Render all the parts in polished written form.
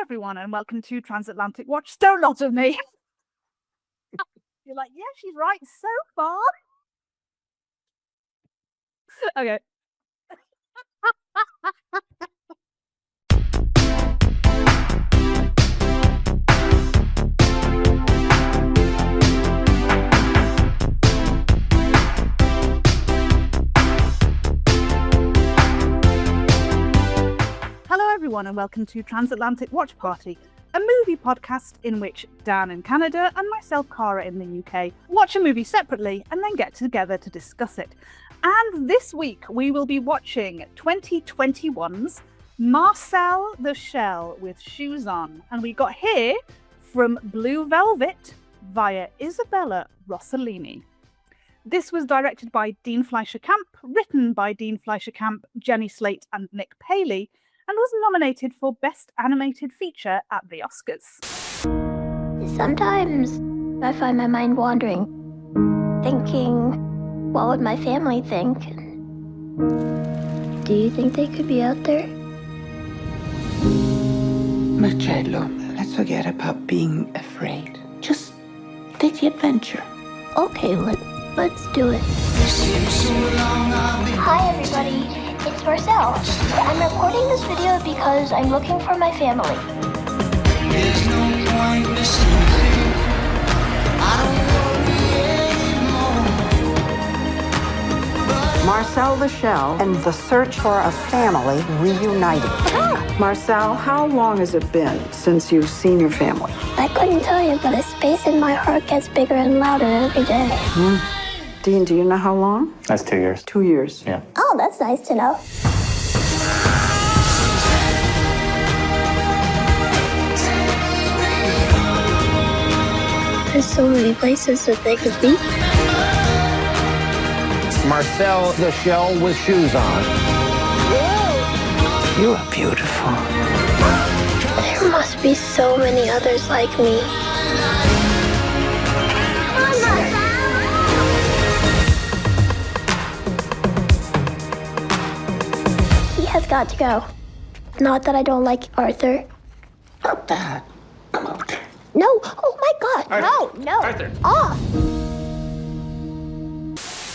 everyone, and welcome to Transatlantic Watch. Stole lot of me. You're like, yeah, she's right so far. Okay. Hello, everyone, and welcome to Transatlantic Watch Party, a movie podcast in which Dan in Canada and myself, Cara, in the UK, watch a movie separately and then get together to discuss it. And this week we will be watching 2021's Marcel the Shell with Shoes On. And we got here from Blue Velvet via Isabella Rossellini. This was directed by Dean Fleischer-Camp, written by Dean Fleischer-Camp, Jenny Slate and Nick Paley, and was nominated for Best Animated Feature at the Oscars. Sometimes I find my mind wandering, thinking, what would my family think? Do you think they could be out there? Marcello, let's forget about being afraid. Just take the adventure. Okay, let's do it. Hi, everybody. It's Marcel. I'm recording this video because I'm looking for my family. There's no point listening. I don't worry anymore. Marcel the Shell and the search for a family reunited. Marcel, how long has it been since you've seen your family? I couldn't tell you, but the space in my heart gets bigger and louder every day. Dean, do you know how long? That's 2 years. 2 years. Yeah. Oh, that's nice to know. There's so many places that they could be. Marcel the Shell with Shoes On. You are beautiful. There must be so many others like me. He has got to go. Not that I don't like Arthur. Not that. I'm okay. No! Oh my God! Arthur. No! Arthur. Ah!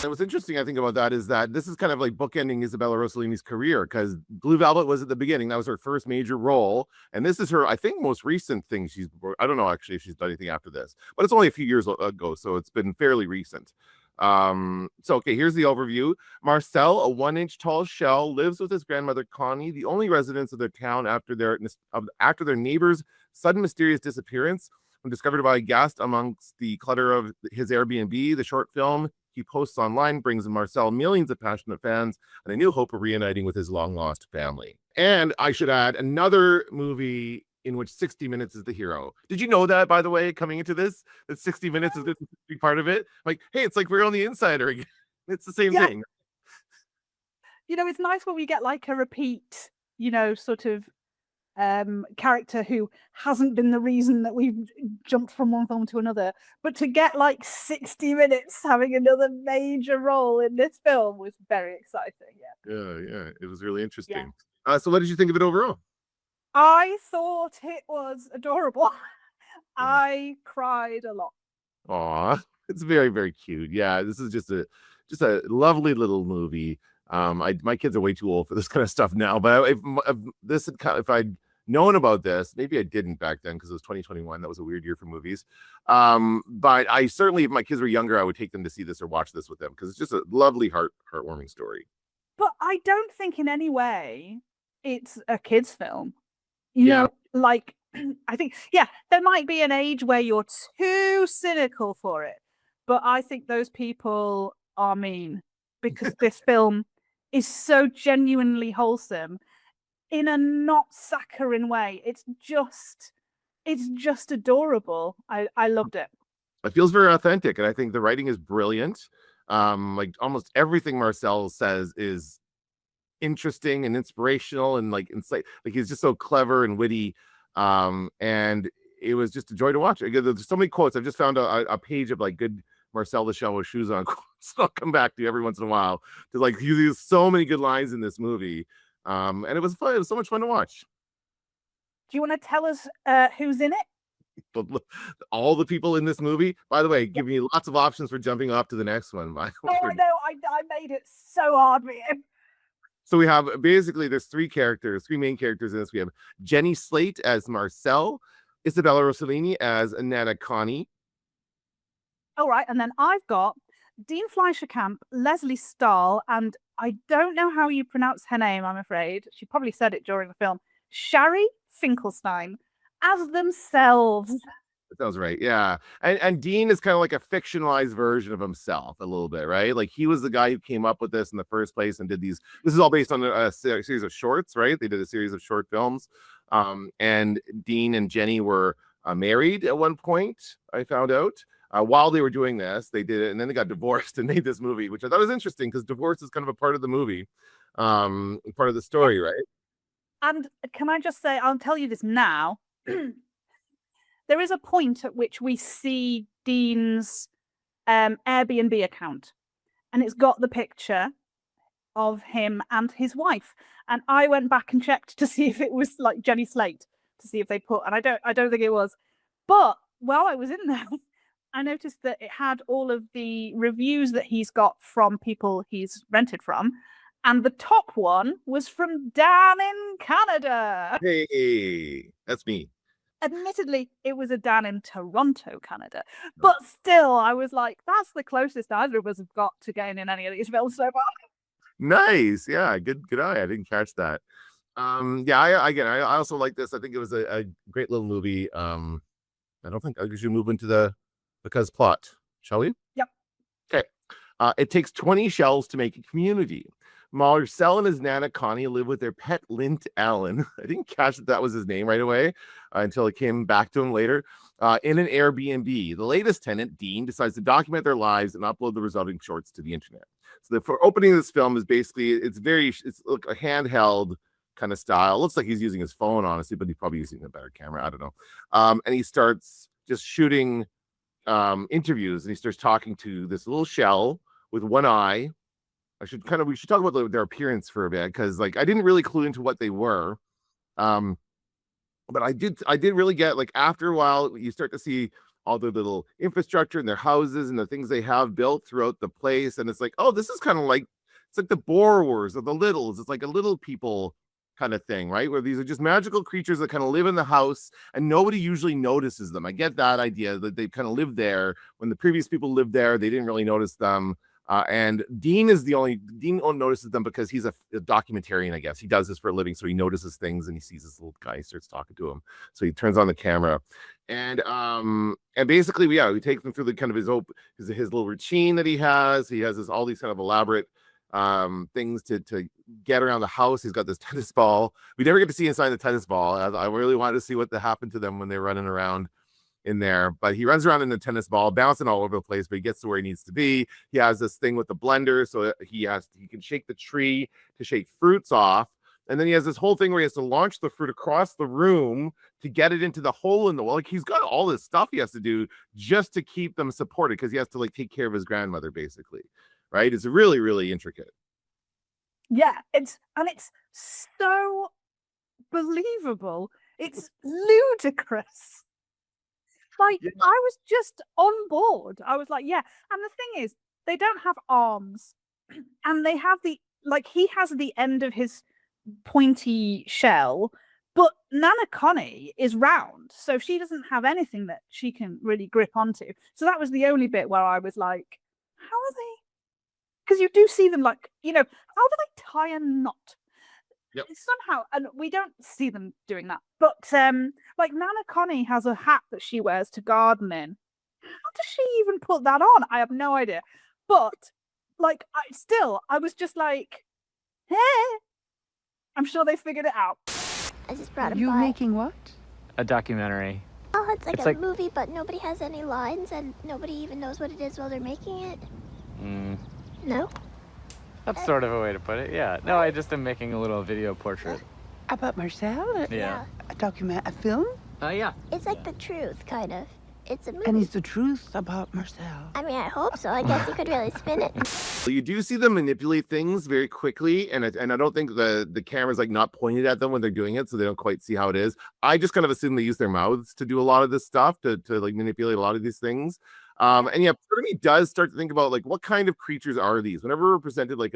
What's interesting, I think, about that is that this is kind of like bookending Isabella Rossellini's career, because Blue Velvet was at the beginning. That was her first major role. And this is her, I think, most recent thing. I don't know, actually, if she's done anything after this, but it's only a few years ago, so it's been fairly recent. Okay, here's the overview. Marcel, a 1-inch tall shell, lives with his grandmother Connie, the only residents of their town after their neighbor's sudden mysterious disappearance. When discovered by a guest amongst the clutter of his Airbnb, the short film he posts online brings Marcel millions of passionate fans and a new hope of reuniting with his long-lost family. And I should add, another movie in which 60 Minutes is the hero. Did you know that, by the way, coming into this, that 60 Minutes is a big part of it? Like, hey, it's like we're on The Insider again. It's the same thing. You know, it's nice when we get like a repeat, sort of character who hasn't been the reason that we've jumped from one film to another, but to get like 60 Minutes having another major role in this film was very exciting. Yeah, it was really interesting. So what did you think of it overall? I thought it was adorable. I cried a lot. Aw, it's very, very cute. Yeah, this is just a lovely little movie. My kids are way too old for this kind of stuff now, but if I'd known about this, maybe I didn't back then because it was 2021. That was a weird year for movies. But I certainly, if my kids were younger, I would take them to see this or watch this with them because it's just a lovely, heartwarming story. But I don't think in any way it's a kid's film. You know, like, I think, there might be an age where you're too cynical for it, but I think those people are mean because this film is so genuinely wholesome in a not saccharine way. It's just adorable. I loved it. It feels very authentic, and I think the writing is brilliant. Like almost everything Marcel says is interesting and inspirational and like insight. Like he's just so clever and witty. And it was just a joy to watch. There's so many quotes. I've just found a page of like good Marcel the Shell with Shoes On quotes. I'll come back to every once in a while to like use so many good lines in this movie. And it was fun. It was so much fun to watch. Do you want to tell us who's in it? All the people in this movie, by the way, give me lots of options for jumping off to the next one. Oh, I know. I made it so hard for you. So we have basically there's three main characters in this. We have Jenny Slate as Marcel, Isabella Rossellini as Nana Connie. All right, and then I've got Dean Fleischer-Camp, Leslie Stahl, and I don't know how you pronounce her name, I'm afraid. She probably said it during the film. Shari Finkelstein as themselves. That sounds right. Yeah. And Dean is kind of like a fictionalized version of himself a little bit, right? Like he was the guy who came up with this in the first place and did these. This is all based on a series of shorts, right? They did a series of short films. And Dean and Jenny were married at one point, I found out. While they were doing this, they did it, and then they got divorced and made this movie, which I thought was interesting because divorce is kind of a part of the movie, part of the story, right? And can I just say, I'll tell you this now. There is a point at which we see Dean's Airbnb account, and it's got the picture of him and his wife. And I went back and checked to see if it was like Jenny Slate, to see if they put, and I don't think it was. But while I was in there, I noticed that it had all of the reviews that he's got from people he's rented from. And the top one was from Dan in Canada. Hey, that's me. Admittedly, it was a Dan in Toronto, Canada. But still, I was like, that's the closest either of us have got to getting in any of these films so far. Nice. Yeah, good eye. I didn't catch that. I also like this. I think it was a great little movie. I don't think I should move into the plot, shall we? Yep. Okay. It takes 20 shells to make a community. Marcel and his Nana Connie live with their pet Lint Allen. I didn't catch that was his name right away until it came back to him later. In an Airbnb, the latest tenant, Dean, decides to document their lives and upload the resulting shorts to the internet. So for opening this film is basically it's like a handheld kind of style. It looks like he's using his phone, honestly, but he's probably using a better camera. I don't know. And he starts just shooting interviews, and he starts talking to this little shell with one eye. We should talk about their appearance for a bit, because like I didn't really clue into what they were, but I did really get, like, after a while you start to see all the little infrastructure and their houses and the things they have built throughout the place, and it's like, oh, this is kind of like, it's like the borrowers or the littles. It's like a little people kind of thing, right? Where these are just magical creatures that kind of live in the house and nobody usually notices them. I get that idea that they kind of live there. When the previous people lived there, they didn't really notice them. And Dean only notices them because he's a documentarian, I guess. He does this for a living, so he notices things, and he sees this little guy, he starts talking to him. So he turns on the camera, and basically, we take them through the kind of his little routine that he has. He has all these kind of elaborate things to get around the house. He's got this tennis ball. We never get to see inside the tennis ball. I really wanted to see what happened to them when they're running around in there, but he runs around in the tennis ball, bouncing all over the place, but he gets to where he needs to be. He has this thing with the blender, so he can shake the tree to shake fruits off, and then he has this whole thing where he has to launch the fruit across the room to get it into the hole in the wall. Like, he's got all this stuff he has to do just to keep them supported, because he has to like take care of his grandmother, basically, right? It's really, really intricate. Yeah, it's so believable. It's ludicrous. Like, yeah. I was just on board. I was like, yeah. And the thing is, they don't have arms, and they have he has the end of his pointy shell, but Nana Connie is round, so she doesn't have anything that she can really grip onto. So that was the only bit where I was like, how are they? Because you do see them, like, how do they tie a knot? Yep. Somehow, and we don't see them doing that. But like, Nana Connie has a hat that she wears to garden in. How does she even put that on? I have no idea. But like, I was just like, hey, I'm sure they figured it out. I just brought You making what? A documentary. Oh, it's like a movie, but nobody has any lines, and nobody even knows what it is while they're making it. No? That's sort of a way to put it, yeah. No, I just am making a little video portrait. About Marcel? Yeah. A film? Yeah. It's like the truth, kind of. it's a movie. And it's the truth about Marcel. I mean, I hope so. I guess you could really spin it. You do see them manipulate things very quickly, and I don't think the camera's like not pointed at them when they're doing it, so they don't quite see how it is. I just kind of assume they use their mouths to do a lot of this stuff, to like manipulate a lot of these things. And yeah, part of me does start to think about like what kind of creatures are these? Whenever we're presented like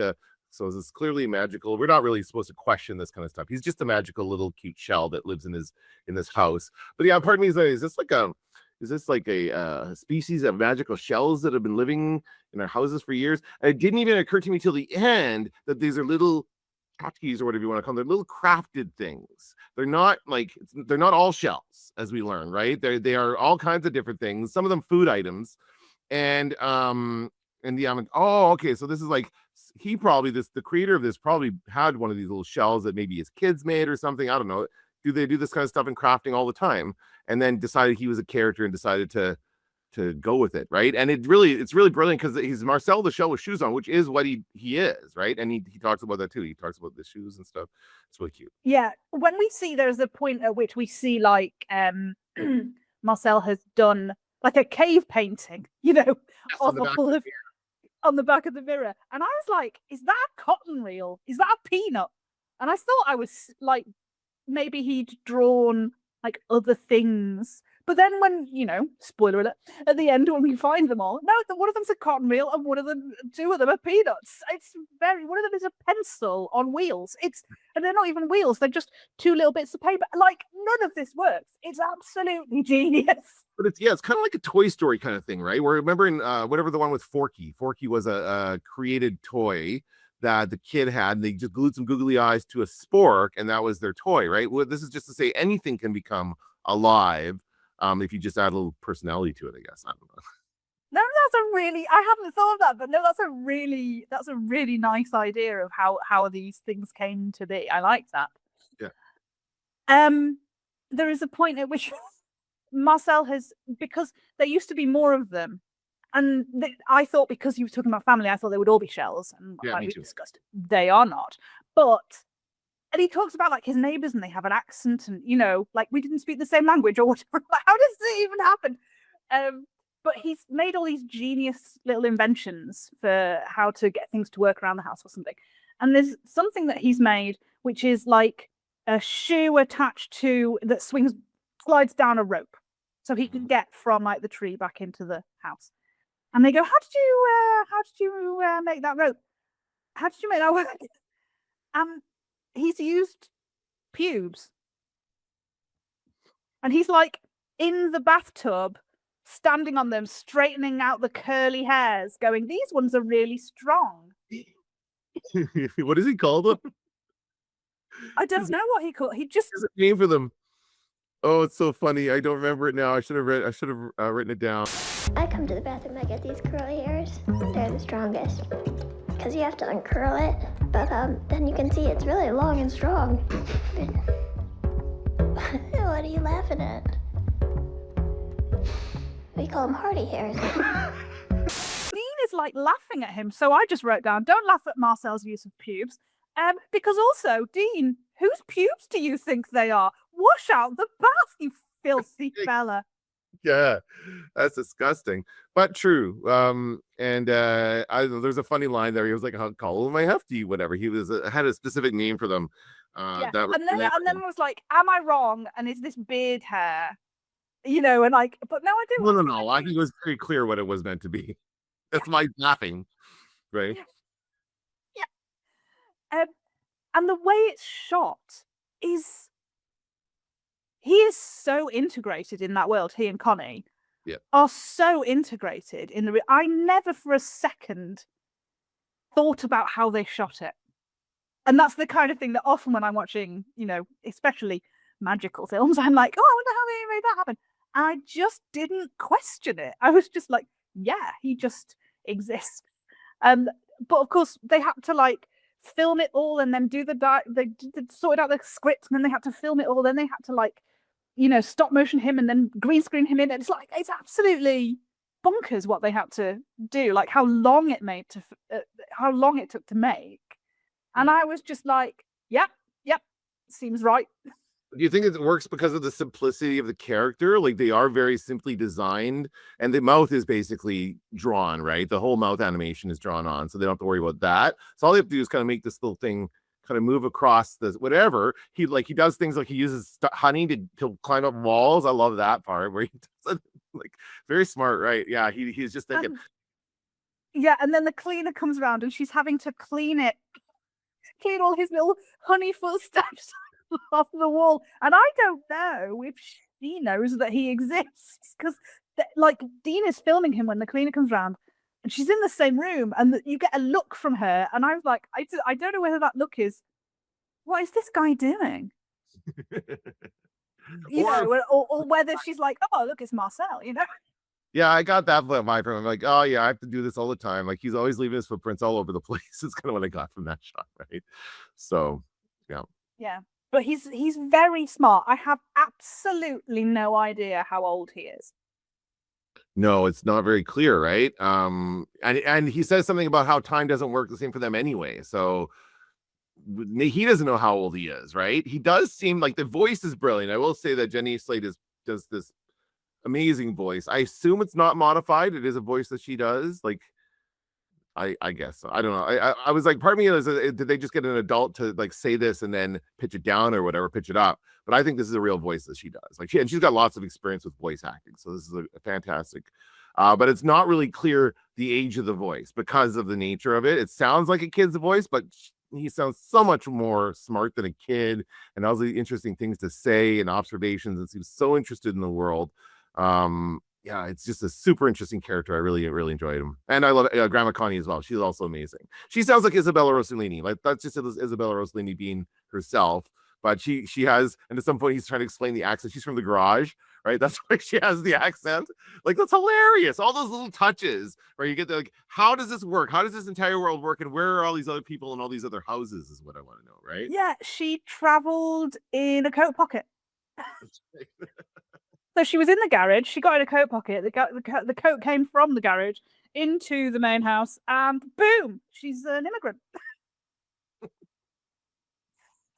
so this is clearly magical. We're not really supposed to question this kind of stuff. He's just a magical little cute shell that lives in this house. But yeah, part of me is like, is this like a species of magical shells that have been living in our houses for years? And it didn't even occur to me till the end that these are little hotkeys or whatever you want to call them. They're little crafted things. They're not all shells, as we learn, right? They are all kinds of different things. Some of them food items, and yeah, oh, okay. So this is like the creator of this probably had one of these little shells that maybe his kids made or something. I don't know. Do they do this kind of stuff in crafting all the time? And then decided he was a character and decided to go with it, right? And it's really brilliant because he's Marcel the Shell with shoes on, which is what he is, right? And he talks about that too. He talks about the shoes and stuff. It's really cute. Yeah, when we see, there's a point at which we see like Marcel has done like a cave painting, on the back of the mirror, and I was like, is that a cotton reel? Is that a peanut? And I thought I was like, maybe he'd drawn like other things. But then when, spoiler alert, at the end when we find them all, no, one of them's a cotton reel and two of them are peanuts. One of them is a pencil on wheels. And they're not even wheels, they're just two little bits of paper. Like, none of this works. It's absolutely genius. But it's kind of like a Toy Story kind of thing, right? Where remember in whatever the one with Forky was a created toy that the kid had, and they just glued some googly eyes to a spork, and that was their toy, right? Well, this is just to say anything can become alive if you just add a little personality to it, I guess. I don't know. No, I hadn't thought of that, but no, that's a really nice idea of how these things came to be. I like that. Yeah. There is a point at which Marcel because there used to be more of them, and I thought, because he was talking about family, I thought they would all be shells, and yeah, like me we too. discussed, they are not. And he talks about like his neighbors and they have an accent, and like we didn't speak the same language or whatever. How does it even happen? But he's made all these genius little inventions for how to get things to work around the house or something. And there's something that he's made which is like a shoe attached that slides down a rope, so he can get from like the tree back into the house. And they go, how did you make that rope? How did you make that work? He's used pubes. And he's like in the bathtub, standing on them, straightening out the curly hairs, going, these ones are really strong. What does he call them? I don't know what he called. He just There's a name for them. Oh, it's so funny. I don't remember it now. I should have written it down. I come to the bathroom, I get these curly hairs. They're the strongest. Because you have to uncurl it, but then you can see it's really long and strong. What are you laughing at? We call them hearty hairs. Dean is like laughing at him, so I just wrote down, don't laugh at Marcel's use of pubes. Because also, Dean, whose pubes do you think they are? Wash out the bath, you filthy fella. Yeah, that's disgusting, but true. There's a funny line there. He was like, "I'll call them my hefty, whatever." He had a specific name for them. Yeah. And then I was like, "Am I wrong? And is this beard hair?" And like, but no, I didn't. No. I think it was very clear what it was meant to be. That's my laughing, right? Yeah. And the way it's shot is. He is so integrated in that world. He and Connie are so integrated in the. I never for a second thought about how they shot it, and that's the kind of thing that often when I'm watching, especially magical films, I'm like, oh, I wonder how they made that happen. And I just didn't question it. I was just like, yeah, he just exists. But of course, they had to like film it all and then do they sorted out the script, and then they had to film it all. Then they had to like. Stop motion him and then green screen him in. And it's absolutely bonkers what they had to do. Like how long it took to make. And I was just like, yep, seems right. Do you think it works because of the simplicity of the character? Like they are very simply designed, and the mouth is basically drawn, right? The whole mouth animation is drawn on, so they don't have to worry about that. So all they have to do is kind of make this little thing kind of move across the whatever. He does things like he uses honey to climb up walls. I love that part where he does it, like very smart, right? Yeah, he's just thinking. Yeah, and then the cleaner comes around and she's having to clean all his little honey footsteps off the wall. And I don't know if she knows that he exists because, like, Dean is filming him when the cleaner comes round and she's in the same room and you get a look from her. And I was like, I don't know whether that look is, what is this guy doing? Or whether she's like, oh, look, it's Marcel, you know? Yeah, I got that vibe from him. Like, oh yeah, I have to do this all the time. Like he's always leaving his footprints all over the place. It's kind of what I got from that shot, right? So, yeah. Yeah, but he's very smart. I have absolutely no idea how old he is. No, it's not very clear, right? And he says something about how time doesn't work the same for them anyway. So he doesn't know how old he is, right? He does seem like the voice is brilliant. I will say that Jenny Slate does this amazing voice. I assume it's not modified. It is a voice that she does. Like, I guess so. I don't know. I was like, part of me is, did they just get an adult to like say this and then pitch it down or whatever, pitch it up? But I think this is a real voice that she does. Like, she's got lots of experience with voice acting, so this is a fantastic. But it's not really clear the age of the voice because of the nature of it. It sounds like a kid's voice, but he sounds so much more smart than a kid, and all the interesting things to say and observations, and seems so interested in the world. Yeah, it's just a super interesting character. I really enjoyed him, and I love Grandma Connie as well. She's also amazing. She sounds like Isabella Rossellini. Like that's just Isabella Rossellini being herself, but she has, and at some point he's trying to explain the accent. She's from the garage, right? That's why she has the accent. Like that's hilarious. All those little touches where you get the, like, how does this work? How does this entire world work? And where are all these other people and all these other houses is what I want to know, right? Yeah, she traveled in a coat pocket. So she was in the garage, she got in a coat pocket, the coat came from the garage into the main house, and boom, she's an immigrant.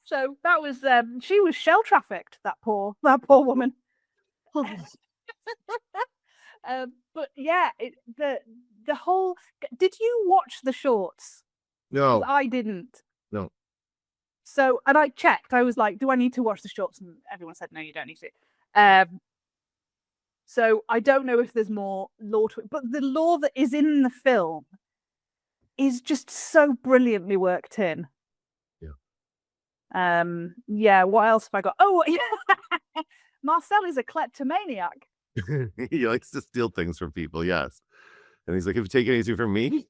So that was, she was shell trafficked, that poor woman. But yeah, the whole, did you watch the shorts? No. I didn't. No. So, and I checked, I was like, do I need to watch the shorts? And everyone said, no, you don't need to. So I don't know if there's more lore to it, but the lore that is in the film is just so brilliantly worked in. Yeah. Yeah. What else have I got? Oh, yeah. Marcel is a kleptomaniac. He likes to steal things from people. Yes, and he's like, "If you take anything from me,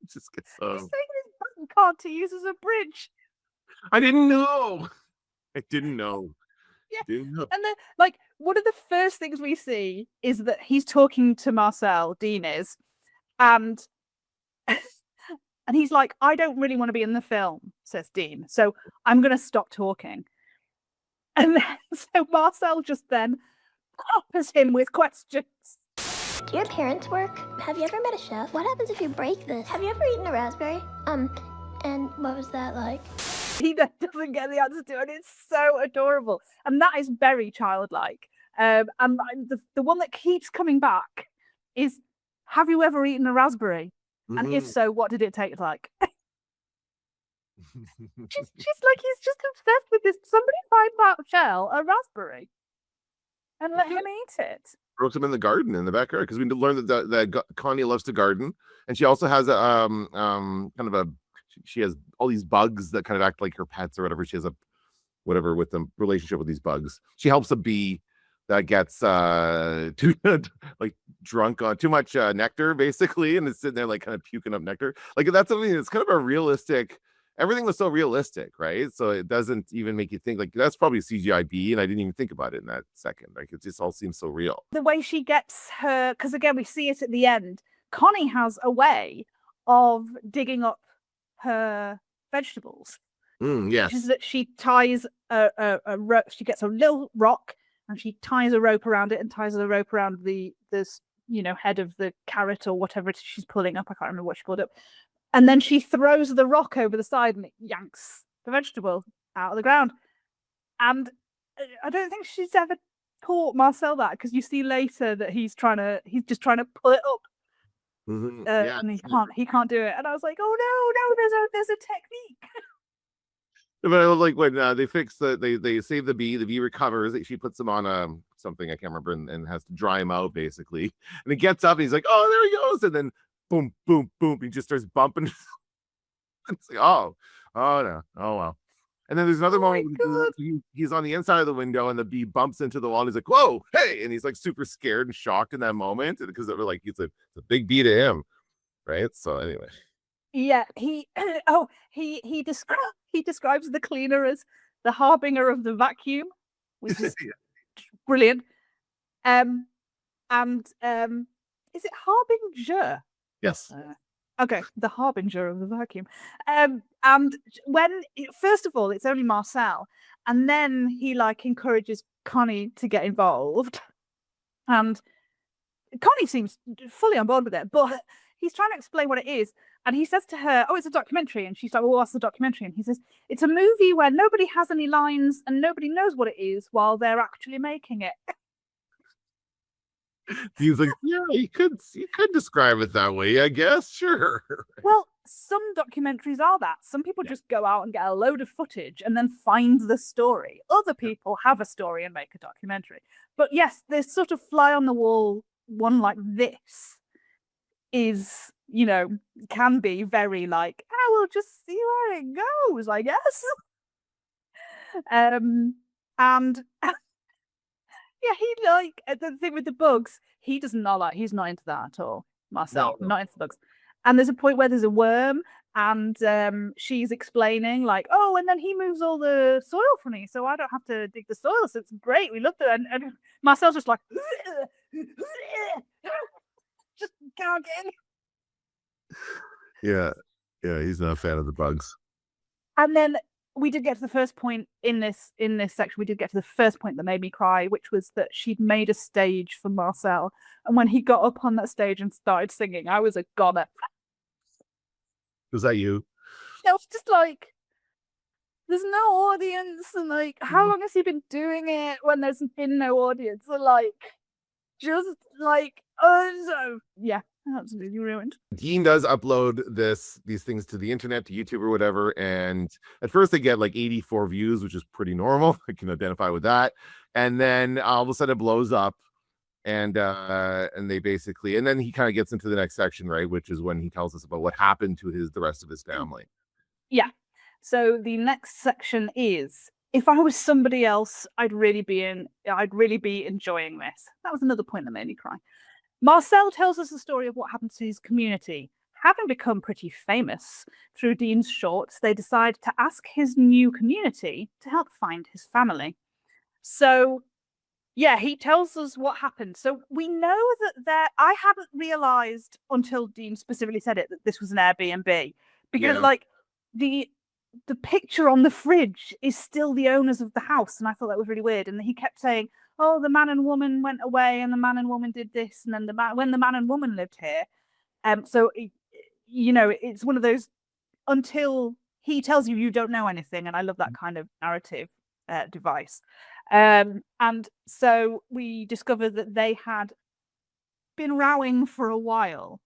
just get some." He's taking his button card to use as a bridge. I didn't know. I didn't know. Yeah. Didn't know. And then, like, one of the first things we see is that he's talking to Marcel, Dean is, and he's like, I don't really want to be in the film, says Dean, so I'm going to stop talking. And then, so Marcel just then peppers him with questions. Do your parents work? Have you ever met a chef? What happens if you break this? Have you ever eaten a raspberry? And what was that like? He doesn't get the answer to it. It's so adorable. And that is very childlike. And the one that keeps coming back is, have you ever eaten a raspberry? Mm-hmm. And if so, what did it taste like? she's like, he's just obsessed with this. Somebody find that shell a raspberry and let him eat it. Grows them in the garden in the backyard, because we learned that Connie loves to garden, and she also has a kind of a, she has all these bugs that kind of act like her pets or whatever. She has a whatever with them relationship with these bugs. She helps a bee that gets too like drunk on too much nectar, basically, and it's sitting there like kind of puking up nectar. Like that's something that's kind of a realistic. Everything was so realistic, right? So it doesn't even make you think like that's probably CGI bee, and I didn't even think about it in that second. Like it just all seems so real. The way she gets her, because again we see it at the end. Connie has a way of digging up her vegetables. Yes. Which is that she ties a rope. She gets a little rock and she ties a rope around it and ties a rope around the head of the carrot or whatever it is she's pulling up. I can't remember what she pulled up. And then she throws the rock over the side and it yanks the vegetable out of the ground. And I don't think she's ever taught Marcel that, because you see later that he's just trying to pull it up, Yeah. and he can't do it. And I was like, oh no, there's a technique. But I like when they fix they save the bee recovers. She puts him on something I can't remember, and has to dry him out basically. And he gets up and he's like, oh, there he goes, and then boom, boom, boom, he just starts bumping. It's like, oh no, oh well. And then there's another moment when he's on the inside of the window and the bee bumps into the wall and he's like, whoa, hey, and he's like super scared and shocked in that moment, because they're like, it's a big bee to him, right? So anyway. Yeah, he describes the cleaner as the harbinger of the vacuum, which is brilliant. And is it harbinger? Yes. Okay, the harbinger of the vacuum. And when first of all, it's only Marcel, and then he like encourages Connie to get involved, and Connie seems fully on board with it, but he's trying to explain what it is, and he says to her, "Oh, it's a documentary," and she's like, "Well, what's the documentary?" And he says, "It's a movie where nobody has any lines and nobody knows what it is while they're actually making it." He's like, yeah, you could describe it that way, I guess. Sure. Well, some documentaries are that. Some people just go out and get a load of footage and then find the story. Other people have a story and make a documentary. But yes, this sort of fly on the wall one like this is, can be very like, we'll just see where it goes, I guess. And yeah, he like the thing with the bugs. He does not like. He's not into that at all. Marcel, No. not into the bugs. And there's a point where there's a worm, and she's explaining like, "Oh, and then he moves all the soil for me, so I don't have to dig the soil. So it's great. We love that." And Marcel's just like, just gagging. Yeah, he's not a fan of the bugs. And then we did get to the first point in this section. We did get to the first point that made me cry, which was that she'd made a stage for Marcel, and when he got up on that stage and started singing, I was a goner. Was that you? I was just like, there's no audience, and like, how long has he been doing it when there's been no audience? And like, just like, so yeah, absolutely ruined. Dean does upload these things to the internet, to YouTube or whatever, and at first they get like 84 views, which is pretty normal. I can identify with that. And then all of a sudden it blows up, and they basically, and then he kind of gets into the next section, right, which is when he tells us about what happened to the rest of his family. Yeah. So the next section is, if I was somebody else, I'd really be enjoying this. That was another point that made me cry. Marcel tells us the story of what happened to his community. Having become pretty famous through Dean's shorts, they decide to ask his new community to help find his family. So, yeah, he tells us what happened. So we know that I hadn't realized until Dean specifically said it that this was an Airbnb, because like the picture on the fridge is still the owners of the house, and I thought that was really weird. And he kept saying, "Oh, the man and woman went away, and the man and woman did this, and then when the man and woman lived here." So it's one of those, until he tells you, you don't know anything, and I love that kind of narrative device. And so we discovered that they had been rowing for a while,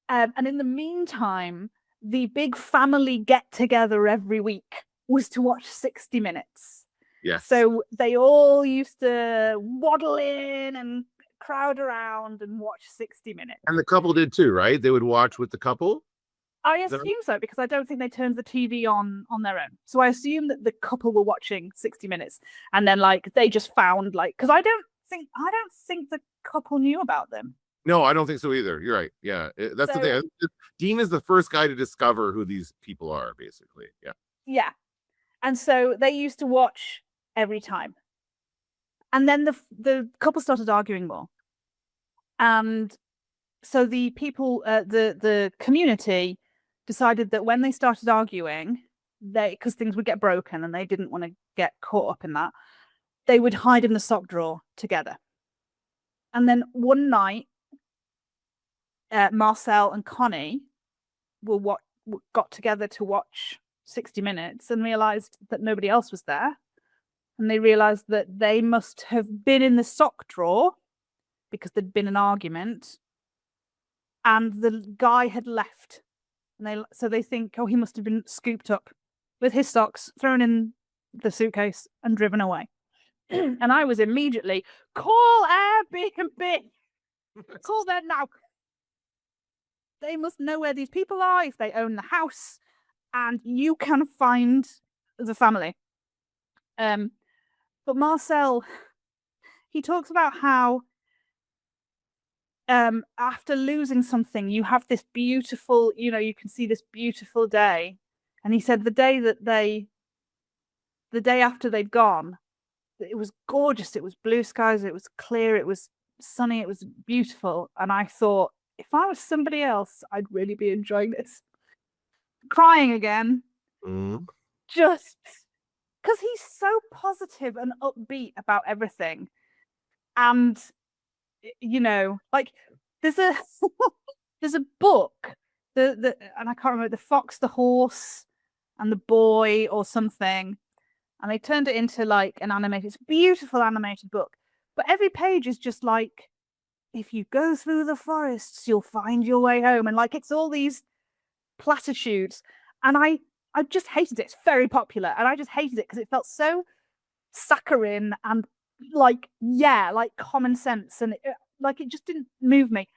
and in the meantime, the big family get together every week was to watch 60 Minutes. Yes. So they all used to waddle in and crowd around and watch 60 Minutes. And the couple did too, right? They would watch with the couple? I assume so, because I don't think they turned the TV on their own. So I assume that the couple were watching 60 Minutes, and then like they just found like, because I don't think the couple knew about them. No, I don't think so either. You're right. Yeah, that's the thing. Dean is the first guy to discover who these people are, basically. Yeah. Yeah. And so they used to watch every time. And then the couple started arguing more. And so the people, the community decided that when they started arguing, because things would get broken and they didn't want to get caught up in that, they would hide in the sock drawer together. And then one night, Marcel and Connie got together to watch 60 Minutes and realized that nobody else was there. And they realized that they must have been in the sock drawer because there'd been an argument and the guy had left. And so they think, oh, he must have been scooped up with his socks, thrown in the suitcase and driven away. And I was immediately, call Airbnb. Call them now. They must know where these people are if they own the house, and you can find the family. But Marcel, he talks about how after losing something, you have this beautiful, you can see this beautiful day. And he said the day after they'd gone, it was gorgeous. It was blue skies. It was clear. It was sunny. It was beautiful. And I thought, if I was somebody else, I'd really be enjoying this. Crying again. Just because he's so positive and upbeat about everything. And, like there's a book, and I can't remember, The Fox, the Horse, and the Boy or something. And they turned it into like an animated, it's a beautiful animated book. But every page is just like, if you go through the forests, you'll find your way home. And like, it's all these platitudes. And I just hated it. It's very popular. And I just hated it because it felt so saccharine and like common sense. And it just didn't move me.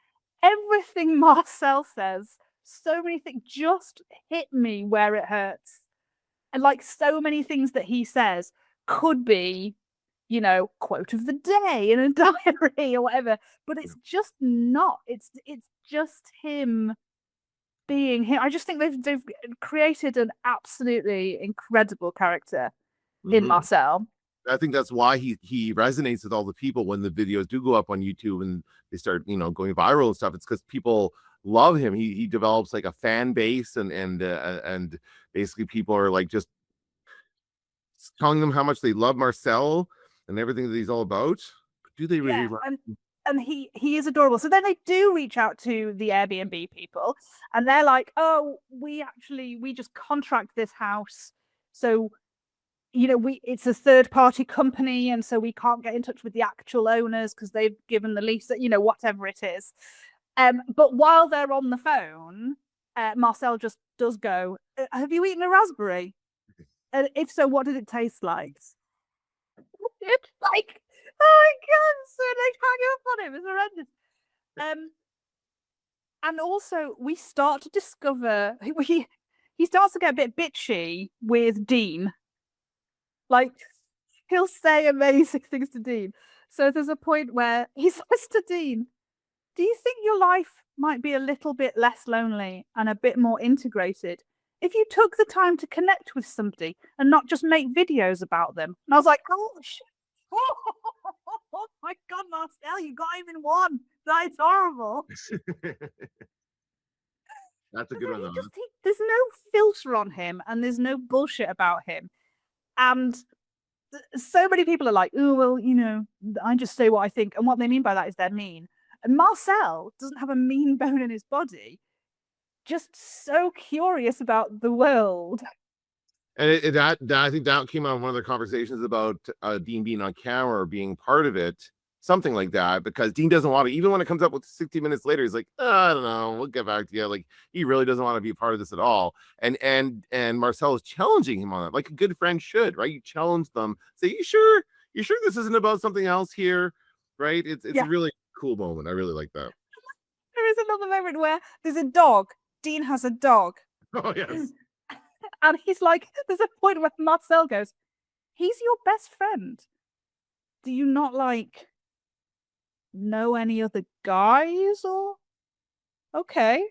Everything Marcel says, so many things just hit me where it hurts. And like so many things that he says could be, quote of the day in a diary or whatever, but it's just not. It's just him being him. I just think they've created an absolutely incredible character in Marcel. I think that's why he resonates with all the people when the videos do go up on YouTube and they start, going viral and stuff. It's because people love him. He develops like a fan base and basically people are like just telling them how much they love Marcel and everything that he's all about. Do they really? And he is adorable. So then they do reach out to the Airbnb people and they're like, oh, we just contract this house. So, it's a third party company. And so we can't get in touch with the actual owners because they've given the lease, whatever it is. But while they're on the phone, Marcel just does go, have you eaten a raspberry? And if so, what did it taste like? It's like, oh my God, so like hang up on him. It's horrendous. And also we start to discover he starts to get a bit bitchy with Dean. Like he'll say amazing things to Dean. So there's a point where he says to Dean, do you think your life might be a little bit less lonely and a bit more integrated if you took the time to connect with somebody and not just make videos about them? And I was like, oh, shit. Oh my God, Marcel, you got him in one. That's horrible. That's a good one. There's no filter on him and there's no bullshit about him. And so many people are like, oh, well, I just say what I think. And what they mean by that is they're mean. And Marcel doesn't have a mean bone in his body. Just so curious about the world. And I think that came out in one of the conversations about Dean being on camera or being part of it, something like that, because Dean doesn't want to, even when it comes up with 60 minutes later, he's like, I don't know, we'll get back to you. Like he really doesn't want to be a part of this at all. And Marcel is challenging him on that, like a good friend should, right? You challenge them, say, you sure this isn't about something else here, right? It's a really cool moment. I really like that. There is another moment where there's a dog. Dean has a dog. Oh yes. And he's like, there's a point where Marcel goes, he's your best friend. Do you not know any other guys or? Okay.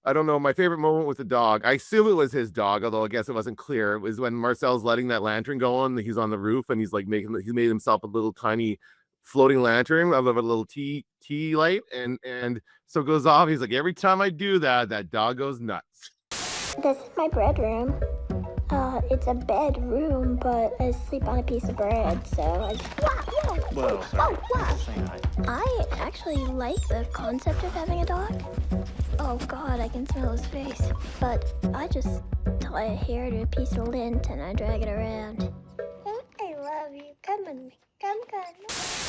I don't know. My favorite moment with the dog, I assume it was his dog, although I guess it wasn't clear. It was when Marcel's letting that lantern go on. He's on the roof and he's like he made himself a little tiny floating lantern of a little tea light, and so it goes off. He's like, every time I do that dog goes nuts. This is my bedroom. It's a bedroom, but I sleep on a piece of bread, so I just... Whoa, sorry. Just saying hi. I actually like the concept of having a dog. Oh God, I can smell his face. But I just tie a hair to a piece of lint and I drag it around. I love you. Come on me. Come.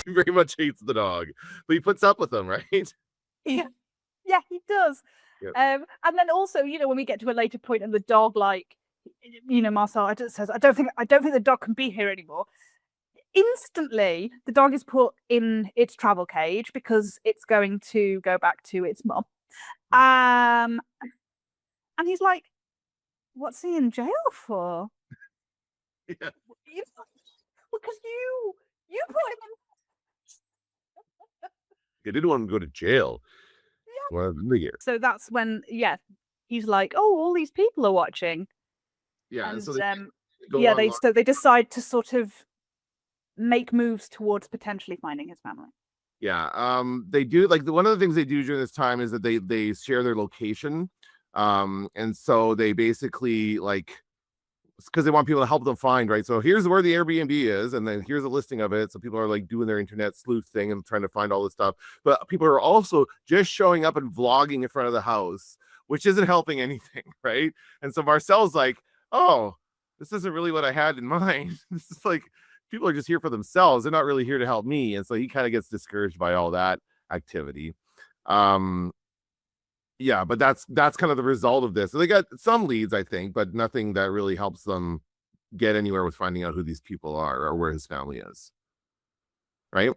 He very much hates the dog, but he puts up with him, right? Yeah, he does. Yep. And then also, when we get to a later point and the dog, Marcel says, I don't think the dog can be here anymore. Instantly, the dog is put in its travel cage because it's going to go back to its mum. And he's like, what's he in jail for? Yeah. Because you put him in. I didn't want him to go to jail. Yeah. Well, in the year. So that's when, he's like, oh, all these people are watching. Yeah, And so they decide to sort of make moves towards potentially finding his family. Yeah, they do, like, one of the things they do during this time is that they share their location, and so they basically, like, because they want people to help them find, right? So here's where the Airbnb is, and then here's a listing of it. So people are like doing their internet sleuth thing and trying to find all this stuff. But people are also just showing up and vlogging in front of the house, which isn't helping anything, right? And so Marcel's like, oh, this isn't really what I had in mind. This is like, people are just here for themselves. They're not really here to help me. And so he kind of gets discouraged by all that activity. Yeah, but that's kind of the result of this. So they got some leads, I think, but nothing that really helps them get anywhere with finding out who these people are or where his family is. Right?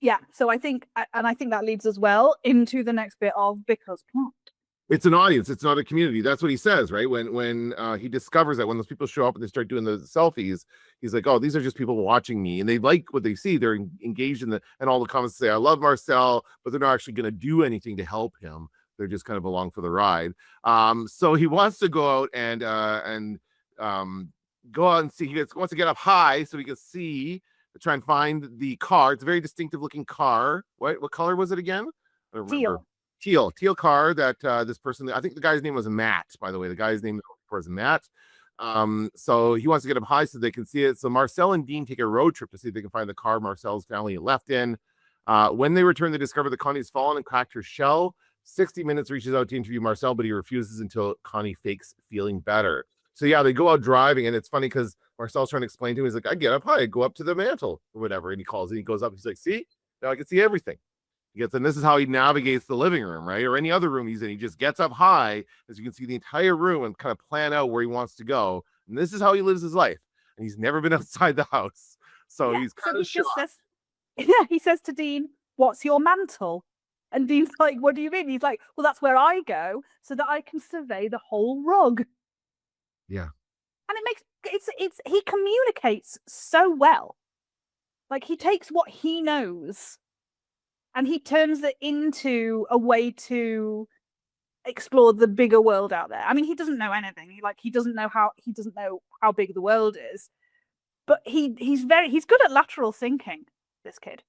Yeah. So I think that leads us well into the next bit of Because Plot. It's an audience. It's not a community. That's what he says, right? When he discovers that when those people show up and they start doing the selfies, he's like, oh, these are just people watching me. And they like what they see. They're engaged in and all the comments say, I love Marcel, but they're not actually going to do anything to help him. They're just kind of along for the ride. So he wants to go out and go out and see. He wants to get up high so he can see, try and find the car. It's a very distinctive looking car. What color was it again? I don't remember. Teal car that this person, I think the guy's name was Matt, by the way. The guy's name was Matt. So he wants to get up high so they can see it. So Marcel and Dean take a road trip to see if they can find the car Marcel's family left in. When they return, they discover that Connie's fallen and cracked her shell. 60 Minutes reaches out to interview Marcel, but he refuses until Connie fakes feeling better. So yeah, they go out driving, and it's funny because Marcel's trying to explain to him, he's like, I get up high, I go up to the mantle or whatever, and he calls and he goes up, he's like, see, now I can see everything. And this is how he navigates the living room, right? Or any other room he's in. He just gets up high, as you can see the entire room, and kind of plan out where he wants to go. And this is how he lives his life. And he's never been outside the house. So he's kind of shocked. He says to Dean, what's your mantle? And Dean's like, what do you mean? He's like, well, that's where I go so that I can survey the whole rug. Yeah. And he communicates so well. Like, he takes what he knows and he turns it into a way to explore the bigger world out there. I mean, he doesn't know anything. He doesn't know how big the world is. But he's good at lateral thinking, this kid.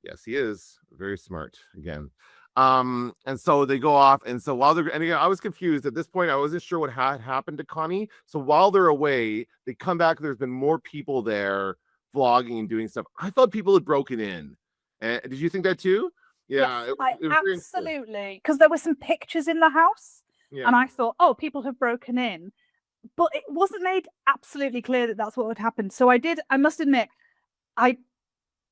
Yes, he is very smart again. And so they go off, and so while and again, I was confused at this point. I wasn't sure what had happened to Connie. So while they're away, they come back. There's been more people there vlogging and doing stuff. I thought people had broken in. Did you think that too? Yeah, yes, absolutely. Because there were some pictures in the house, and I thought, oh, people have broken in, but it wasn't made absolutely clear that that's what would happen. So I must admit, I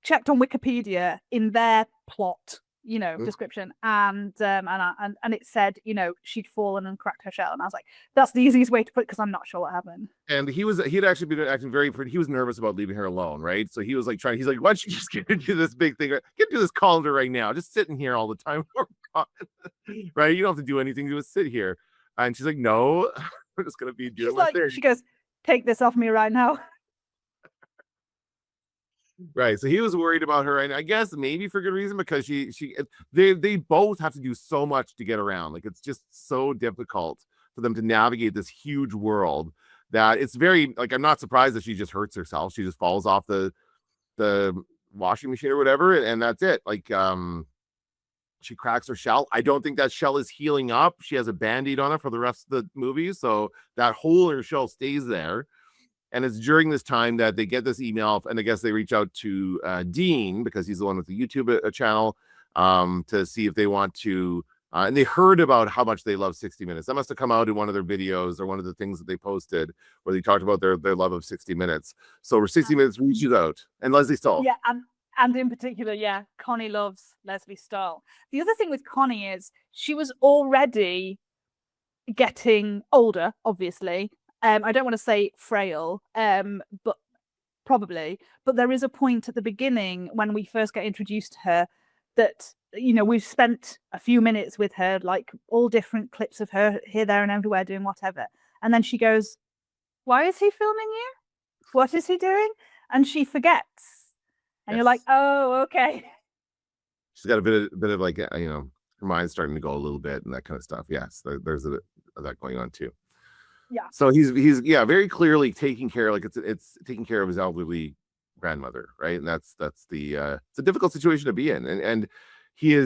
checked on Wikipedia in their plot, description, and it said, she'd fallen and cracked her shell, and I was like, that's the easiest way to put it because I'm not sure what happened. And he'd actually been acting he was nervous about leaving her alone, right? So he was like he's like, why don't you just get into this big thing, get into this colander right now, just sitting here all the time, right? You don't have to do anything, just sit here. And she's like, no, we're just gonna be doing my thing. She goes, take this off me right now. Right, so he was worried about her, and I guess maybe for good reason, because they both have to do so much to get around. Like, it's just so difficult for them to navigate this huge world that it's very, like, I'm not surprised that she just hurts herself. She just falls off the washing machine or whatever, and that's it. Like, she cracks her shell. I don't think that shell is healing up. She has a band-aid on it for the rest of the movie, so that hole in her shell stays there. And it's during this time that they get this email, and I guess they reach out to Dean, because he's the one with the YouTube channel, to see if they want to. And they heard about how much they love 60 Minutes. That must have come out in one of their videos or one of the things that they posted where they talked about their love of 60 Minutes. So 60 Minutes reaches out, and Leslie Stahl. Yeah, and in particular, yeah, Connie loves Leslie Stahl. The other thing with Connie is she was already getting older, obviously. I don't want to say frail, but probably. But there is a point at the beginning when we first get introduced to her that, you know, we've spent a few minutes with her, like all different clips of her here, there, and everywhere doing whatever. And then she goes, "Why is he filming you? What is he doing?" And she forgets. And you're like, "Oh, okay." She's got a bit of like, you know, her mind's starting to go a little bit and that kind of stuff. Yes, there's a bit of that going on too. Yeah. So he's very clearly taking care, like it's taking care of his elderly grandmother, right? And that's the it's a difficult situation to be in. And he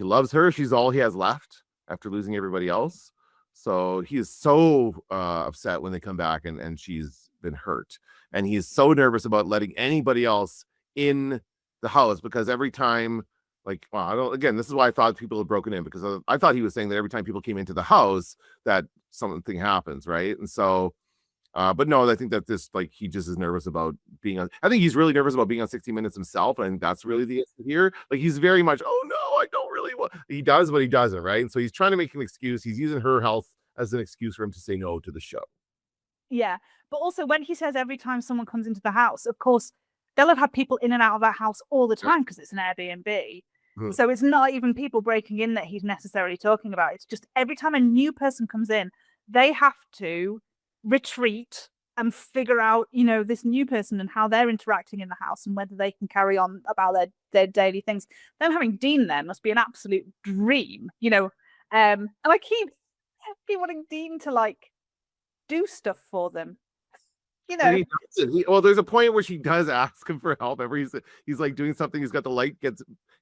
loves her. She's all he has left after losing everybody else. So he is so upset when they come back and she's been hurt. And he is so nervous about letting anybody else in the house, because every time, like, well, this is why I thought people had broken in, because I thought he was saying that every time people came into the house that something happens, right? And so but no, I think that this, like, he just is nervous about being on. I think he's really nervous about being on 60 Minutes himself, and that's really the issue here. Like, he's very much, oh no, I don't really want. He does, but he doesn't, right? And so he's trying to make an excuse. He's using her health as an excuse for him to say no to the show. Yeah, but also when he says every time someone comes into the house, of course, they'll have had people in and out of that house all the time because it's an Airbnb. So it's not even people breaking in that he's necessarily talking about. It's just every time a new person comes in, they have to retreat and figure out, you know, this new person and how they're interacting in the house and whether they can carry on about their daily things. Them having Dean there must be an absolute dream, you know. And I keep wanting Dean to, like, do stuff for them, you know. Well, there's a point where she does ask him for help. He's like doing something. He's got the light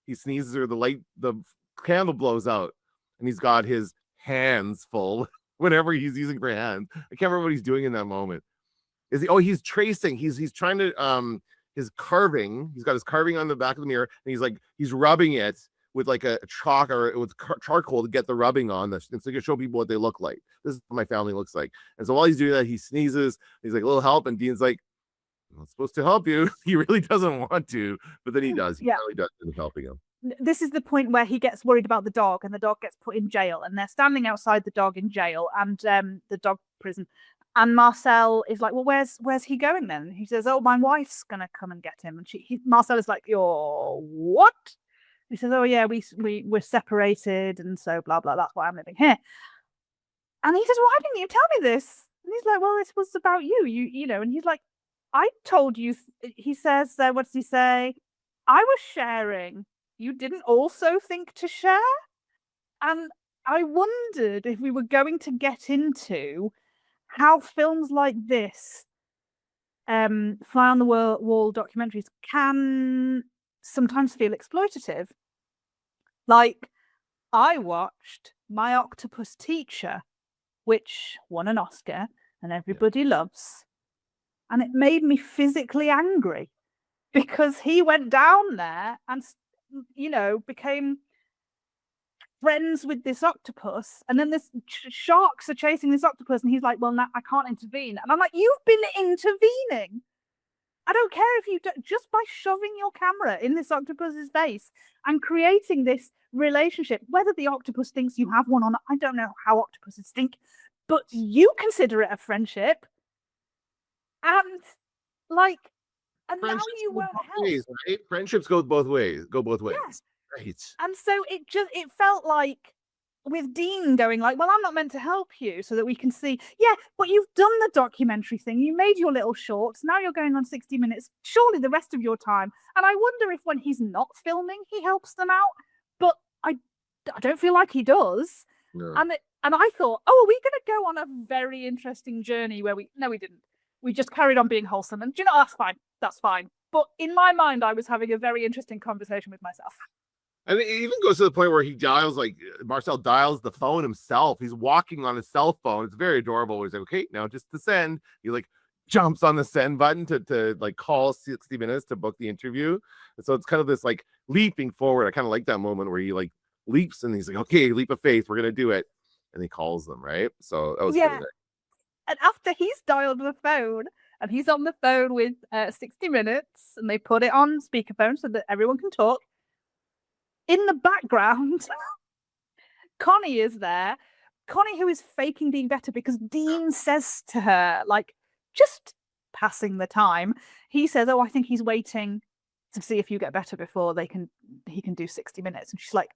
he sneezes, or the candle blows out, and he's got his hands full. Whatever he's using for hands, I can't remember what he's doing in that moment. He's tracing. He's trying to his carving. He's got his carving on the back of the mirror, and he's rubbing it with like a chalk or with charcoal to get the rubbing on this, and so you can show people what they look like. This is what my family looks like. And so while he's doing that, he sneezes. He's like, "A little help," and Dean's like, "I'm not supposed to help you." He really doesn't want to, but then he does. He really does end up helping him. This is the point where he gets worried about the dog, and the dog gets put in jail, and they're standing outside the dog in jail and the dog prison. And Marcel is like, "Well, where's he going then?" And he says, "Oh, my wife's gonna come and get him." And Marcel is like, "You're what?" He says, "Oh yeah, we're separated, and so blah blah. That's why I'm living here." And he says, "Why didn't you tell me this?" And he's like, "Well, this was about you, you know." And he's like, "I told you." He says, "What does he say? I was sharing. You didn't also think to share?" And I wondered if we were going to get into how films like this, fly on the wall documentaries, can sometimes feel exploitative. Like, I watched My Octopus Teacher, which won an Oscar and everybody loves, and it made me physically angry because he went down there and, you know, became friends with this octopus, and then this sharks are chasing this octopus, and he's like, "Well, I can't intervene." And I'm like, "You've been intervening. I don't care if you do, just by shoving your camera in this octopus's face and creating this relationship, whether the octopus thinks you have one or not, I don't know how octopuses think, but you consider it a friendship, and like, and now you won't help." Ways, right? Friendships go both ways. Yes. Right. And so it felt like, with Dean going like, "Well, I'm not meant to help you," so that we can see, yeah, but you've done the documentary thing. You made your little shorts. Now you're going on 60 Minutes. Surely the rest of your time. And I wonder if when he's not filming, he helps them out. But I don't feel like he does. No. And I thought, oh, are we going to go on a very interesting journey where we didn't. We just carried on being wholesome. And do you know, that's fine. That's fine. But in my mind, I was having a very interesting conversation with myself. And it even goes to the point where he dials, like Marcel dials the phone himself. He's walking on his cell phone. It's very adorable. He's like, okay, now just to send. He like jumps on the send button to like call 60 Minutes to book the interview. And so it's kind of this like leaping forward. I kind of like that moment where he like leaps and he's like, okay, leap of faith, we're gonna do it. And he calls them, right? So that was Yeah. pretty nice. And after he's dialed the phone and he's on the phone with 60 Minutes and they put it on speakerphone so that everyone can talk, in the background, Connie is there. Connie, who is faking being better because Dean says to her, like, just passing the time, he says, oh, I think he's waiting to see if you get better before he can do 60 Minutes. And she's like,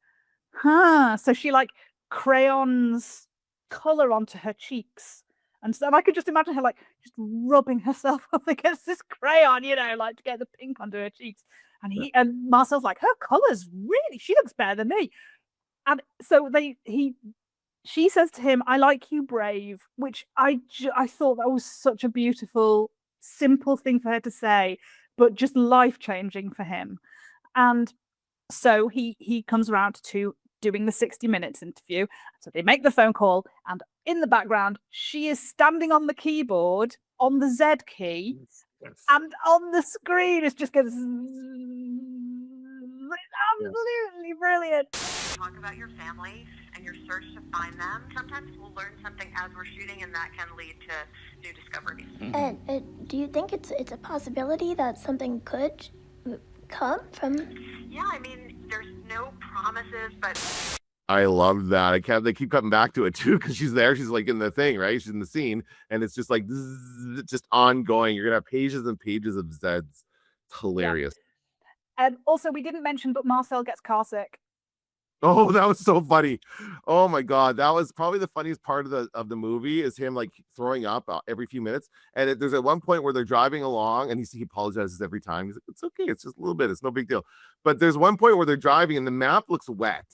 huh. So she like crayons color onto her cheeks. And so I could just imagine her like just rubbing herself up against this crayon, like to get the pink onto her cheeks. And Marcel's like, her color's really, she looks better than me. And so she says to him, I like you brave, which I thought that was such a beautiful, simple thing for her to say, but just life-changing for him. And so he comes around to doing the 60 Minutes interview. So they make the phone call, and in the background, she is standing on the keyboard on the Z key, and on the screen it's just goes absolutely brilliant. Talk about your family and your search to find them. Sometimes we'll learn something as we're shooting, and that can lead to new discoveries. Do you think it's a possibility that something could come from? Yeah, I mean, there's no promises, but I love that. They keep coming back to it too because she's there. She's like in the thing, right? She's in the scene, and it's just like just ongoing. You're gonna have pages and pages of Zeds. It's hilarious. Yeah. And also, we didn't mention, but Marcel gets car sick. Oh, that was so funny. Oh my god, that was probably the funniest part of the movie is him like throwing up every few minutes. And there's at one point where they're driving along and he apologizes every time. He's like, it's okay, it's just a little bit, it's no big deal. But there's one point where they're driving and the map looks wet.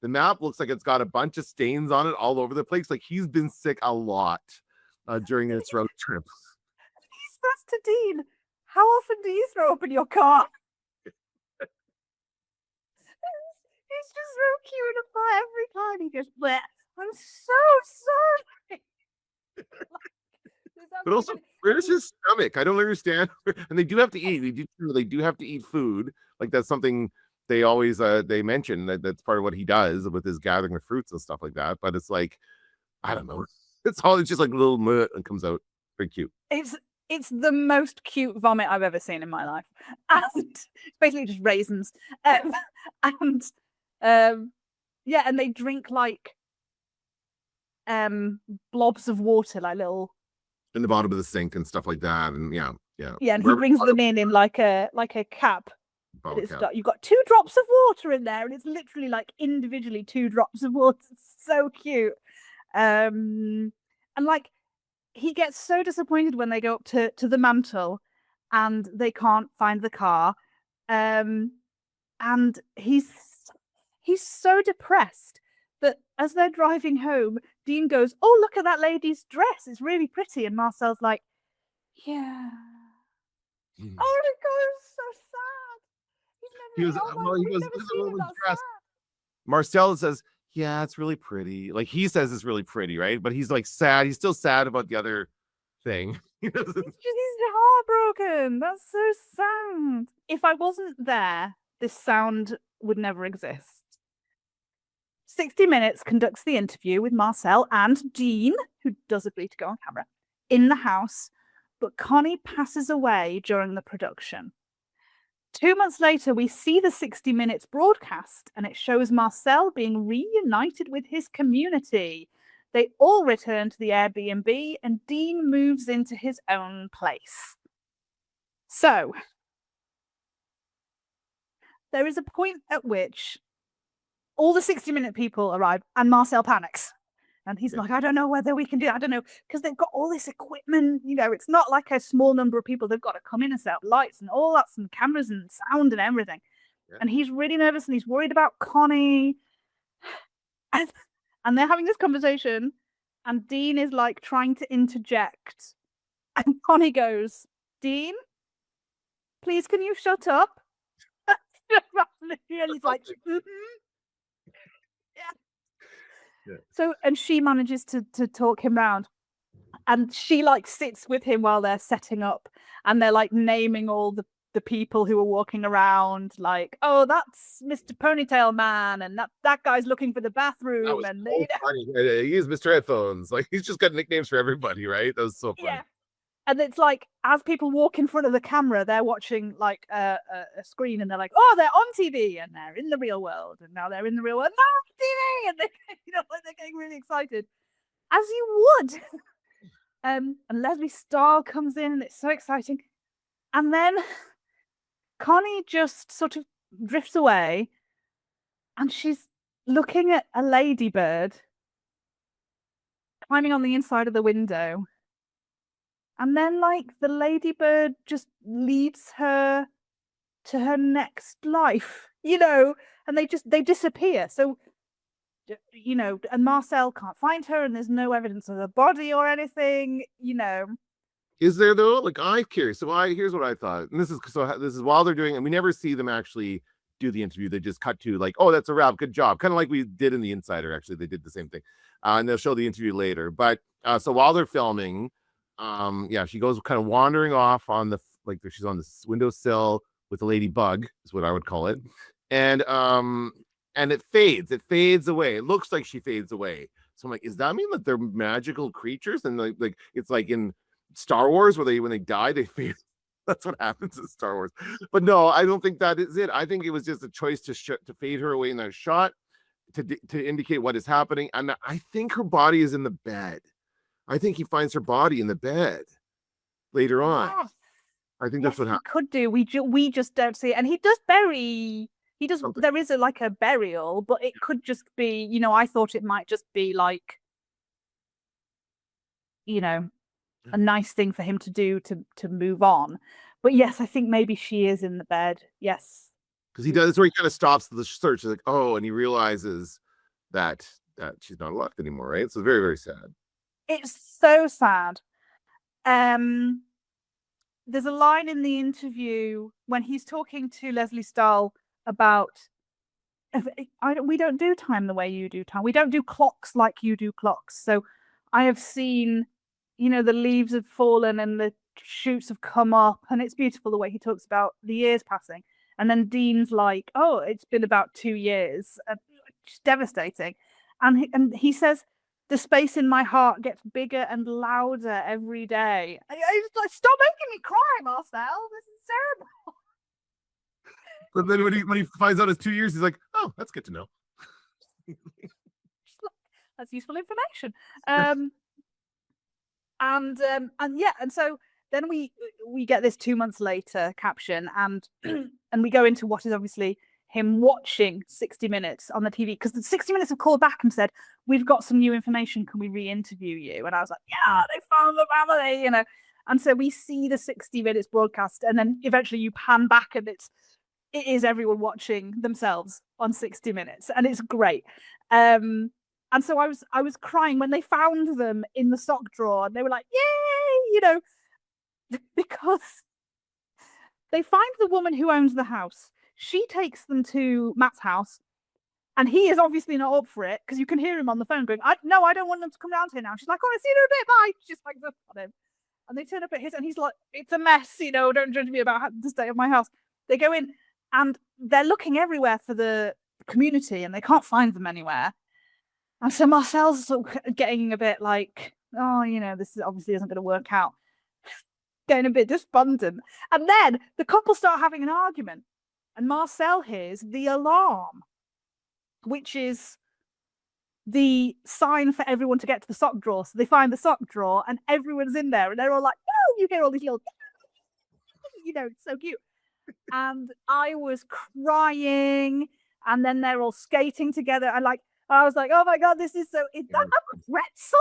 The map looks like it's got a bunch of stains on it all over the place. Like he's been sick a lot during this road trip. He says to Dean, how often do you throw up in your car? He's just so cute about every time he goes, bleh. I'm so sorry. But also, where's his stomach? I don't understand. And they do have to eat. They do have to eat food. Like that's something they always they mention that's part of what he does with his gathering of fruits and stuff like that. But it's like, I don't know. It's just like a little and comes out. Very cute. It's the most cute vomit I've ever seen in my life. And it's basically just raisins. Yeah, and they drink like blobs of water, like little in the bottom of the sink and stuff like that. And yeah. Yeah, and he brings them in like a cap. You've got 2 drops of water in there, and it's literally like individually 2 drops of water. It's so cute. And like he gets so disappointed when they go up to the mantle and they can't find the car. And he's so depressed that as they're driving home, Dean goes, oh, look at that lady's dress. It's really pretty. And Marcel's like, yeah. Oh my God, it's so sad. He was dressed. Marcel says, yeah, it's really pretty. Like he says it's really pretty, right? But he's like sad. He's still sad about the other thing. He's heartbroken. That's so sad. If I wasn't there, this sound would never exist. 60 Minutes conducts the interview with Marcel and Dean, who does agree to go on camera, in the house, but Connie passes away during the production. 2 months later, we see the 60 Minutes broadcast, and it shows Marcel being reunited with his community. They all return to the Airbnb, and Dean moves into his own place. So, there is a point at which all the 60-minute people arrive and Marcel panics. And he's like, I don't know whether we can do it. I don't know. Because they've got all this equipment. It's not like a small number of people. They've got to come in and set up lights and all that, and cameras and sound and everything. Yeah. And he's really nervous and he's worried about Connie. And they're having this conversation. And Dean is like trying to interject. And Connie goes, Dean, please can you shut up? And he's like, yeah. So, and she manages to talk him round. And she like sits with him while they're setting up, and they're like naming all the people who are walking around, like, oh, that's Mr. Ponytail Man, and that guy's looking for the bathroom, and so funny. He's Mr. Headphones. Like, he's just got nicknames for everybody, right? That was so funny. Yeah. And it's like, as people walk in front of the camera, they're watching like a screen, and they're like, oh, they're on TV, and they're in the real world, and now they're in the real world, no, TV, and they, like, they're getting really excited, as you would. And Leslie Stahl comes in, and it's so exciting. And then Connie just sort of drifts away, and she's looking at a ladybird climbing on the inside of the window. And then, like, the ladybird just leads her to her next life, and they disappear. So, and Marcel can't find her, and there's no evidence of a body or anything, Is there though? Like, I'm curious. So here's what I thought. And this is while they're doing, and we never see them actually do the interview. They just cut to like, oh, that's a wrap. Good job. Kind of like we did in The Insider. Actually, they did the same thing. And they'll show the interview later. But so while they're filming, she goes kind of wandering off on she's on the windowsill with a ladybug, is what I would call it. And it fades away. It looks like she fades away. So I'm like, does that mean that they're magical creatures? And like it's like in Star Wars where when they die, they fade. That's what happens in Star Wars. But no, I don't think that is it. I think it was just a choice to fade her away in that shot to indicate what is happening. And I think her body is in the bed. I think he finds her body in the bed later on. Yes. I think that's what happened. Could do. We just don't see it. And he does bury. He does. Something. There is a burial, but it could just be. I thought it might just be like, a nice thing for him to do to move on. But yes, I think maybe she is in the bed. Yes, because he does. That's where he kind of stops the search. He's like, oh, and he realizes that she's not left anymore. Right. So very, very sad. It's so sad. There's a line in the interview when he's talking to Leslie Stahl about, we don't do time the way you do time. We don't do clocks like you do clocks. So I have seen, the leaves have fallen and the shoots have come up, and it's beautiful the way he talks about the years passing. And then Dean's like, oh, it's been about 2 years. It's devastating. And he says, the space in my heart gets bigger and louder every day. I stop making me cry, Marcel. This is terrible. But then when he finds out it's 2 years, he's like, oh, that's good to know. That's useful information. And so then we get this 2 months later caption, and and we go into what is obviously him watching 60 Minutes on the TV, because the 60 Minutes have called back and said, we've got some new information, can we re-interview you? And I was like, yeah, they found the family, and so we see the 60 Minutes broadcast, and then eventually you pan back and it is everyone watching themselves on 60 Minutes, and it's great. And so I was crying when they found them in the sock drawer, and they were like, yay, because they find the woman who owns the house. She takes them to Matt's house, and he is obviously not up for it, because you can hear him on the phone going, no, I don't want them to come round here now. She's like, all right, see you in a bit, bye. She just hangs up on him. And they turn up at his, and he's like, it's a mess, don't judge me about the state of my house. They go in, and they're looking everywhere for the community, and they can't find them anywhere. And so Marcel's sort of getting a bit like, oh, this obviously isn't going to work out. Getting a bit despondent. And then the couple start having an argument. And Marcel hears the alarm, which is the sign for everyone to get to the sock drawer. So they find the sock drawer, and everyone's in there, and they're all like, oh, you hear all these little, it's so cute. And I was crying, and then they're all skating together. I was like, oh my God, this is so, is that a pretzel?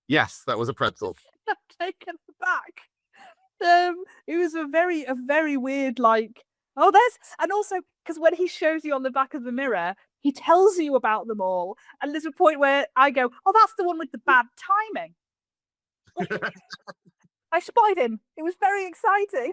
Yes, that was a pretzel. I'm taken aback. It was a very weird, and also because when he shows you on the back of the mirror, he tells you about them all, and there's a point where I go, oh, that's the one with the bad timing. I spotted him. It was very exciting.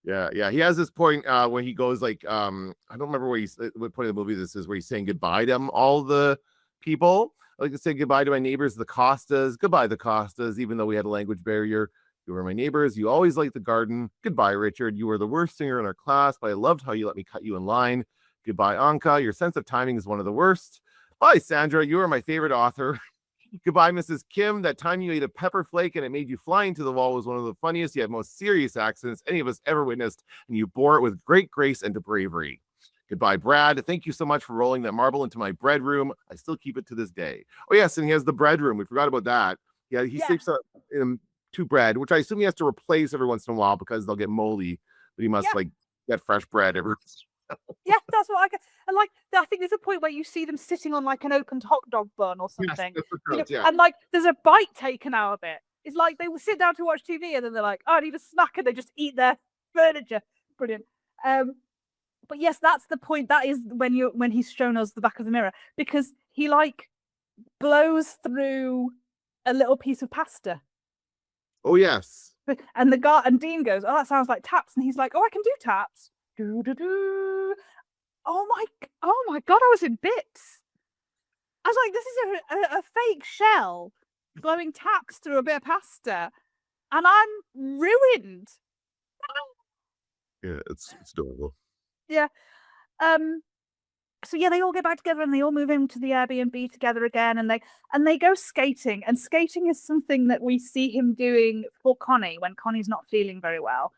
Yeah. He has this point where he goes like, I don't remember what point of the movie this is, where he's saying goodbye to all the people. I like to say goodbye to my neighbors, the Costas. Goodbye, the Costas. Even though we had a language barrier, you were my neighbors. You always liked the garden. Goodbye, Richard. You were the worst singer in our class, but I loved how you let me cut you in line. Goodbye, Anka. Your sense of timing is one of the worst. Bye, Sandra. You are my favorite author. Goodbye, Mrs. Kim. That time you ate a pepper flake and it made you fly into the wall was one of the funniest yet most serious accidents any of us ever witnessed, and you bore it with great grace and bravery. Goodbye, Brad. Thank you so much for rolling that marble into my bread room. I still keep it to this day. Oh, yes, and he has the bread room. We forgot about that. Yeah, he sleeps in two bread, which I assume he has to replace every once in a while because they'll get moldy, but he must like get fresh bread every. Yeah, that's what I get. And like, I think there's a point where you see them sitting on like an opened hot dog bun or something, and like there's a bite taken out of it. It's like they will sit down to watch TV and then they're like, "Oh, I need a snack," and they just eat their furniture. Brilliant. But yes, that's the point. That is when he's shown us the back of the mirror, because he like blows through a little piece of pasta. Oh yes. And Dean goes, "Oh, that sounds like taps," and he's like, "Oh, I can do taps." Do, do, do. Oh my god, I was in bits. I was like, this is a fake shell blowing taps through a bit of pasta, and I'm ruined. Yeah, it's adorable. Yeah. So yeah, they all get back together and they all move into the Airbnb together again, and they go skating. And skating is something that we see him doing for Connie when Connie's not feeling very well.